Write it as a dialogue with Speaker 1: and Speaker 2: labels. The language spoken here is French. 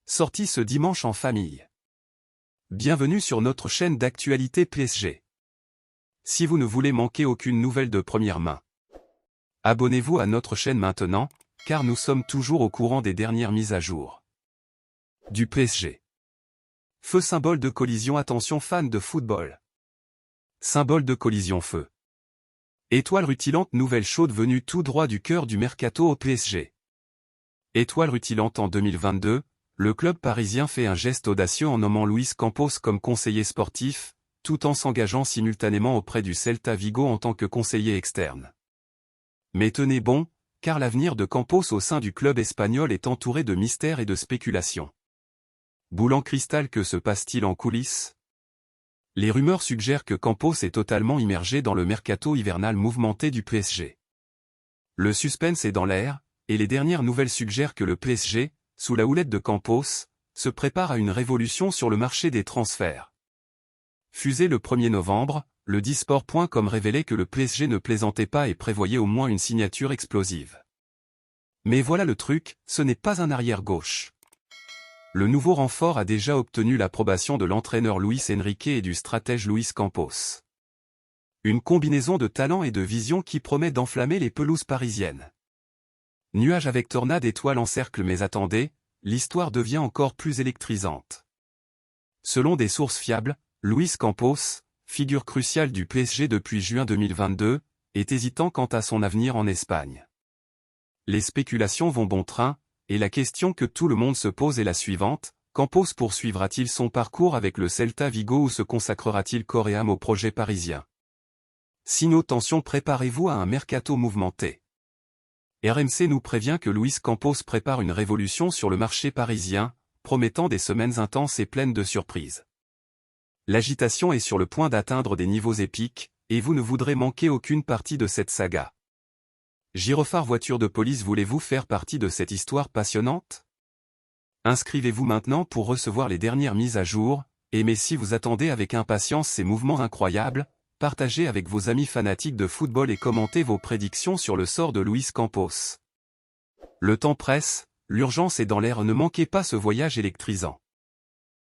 Speaker 1: Sortie ce dimanche en famille. Bienvenue sur notre chaîne d'actualité PSG. Si vous ne voulez manquer aucune nouvelle de première main, abonnez-vous à notre chaîne maintenant, car nous sommes toujours au courant des dernières mises à jour du PSG. Feu symbole de collision. Attention fans de football. Symbole de collision feu. Étoile rutilante. Nouvelle chaude venue tout droit du cœur du mercato au PSG. Étoile rutilante en 2022, le club parisien fait un geste audacieux en nommant Luis Campos comme conseiller sportif, tout en s'engageant simultanément auprès du Celta Vigo en tant que conseiller externe. Mais tenez bon, car l'avenir de Campos au sein du club espagnol est entouré de mystères et de spéculations. Boule en cristal, que se passe-t-il en coulisses? Les rumeurs suggèrent que Campos est totalement immergé dans le mercato hivernal mouvementé du PSG. Le suspense est dans l'air, et les dernières nouvelles suggèrent que le PSG, sous la houlette de Campos, se prépare à une révolution sur le marché des transferts. Fusé le 1er novembre, le Disport.com révélait que le PSG ne plaisantait pas et prévoyait au moins une signature explosive. Mais voilà le truc, ce n'est pas un arrière-gauche. Le nouveau renfort a déjà obtenu l'approbation de l'entraîneur Luis Enrique et du stratège Luis Campos. Une combinaison de talent et de vision qui promet d'enflammer les pelouses parisiennes. Nuage avec tornade, étoile en cercle, mais attendez, l'histoire devient encore plus électrisante. Selon des sources fiables, Luis Campos, figure cruciale du PSG depuis juin 2022, est hésitant quant à son avenir en Espagne. Les spéculations vont bon train, et la question que tout le monde se pose est la suivante: Campos poursuivra-t-il son parcours avec le Celta Vigo ou se consacrera-t-il corps et âme au projet parisien? Sinon, attention, préparez-vous à un mercato mouvementé. RMC nous prévient que Luis Campos prépare une révolution sur le marché parisien, promettant des semaines intenses et pleines de surprises. L'agitation est sur le point d'atteindre des niveaux épiques, et vous ne voudrez manquer aucune partie de cette saga. Gyrophare voiture de police, voulez-vous faire partie de cette histoire passionnante? Inscrivez-vous maintenant pour recevoir les dernières mises à jour, mais si vous attendez avec impatience ces mouvements incroyables, partagez avec vos amis fanatiques de football et commentez vos prédictions sur le sort de Luis Campos. Le temps presse, l'urgence est dans l'air, ne manquez pas ce voyage électrisant.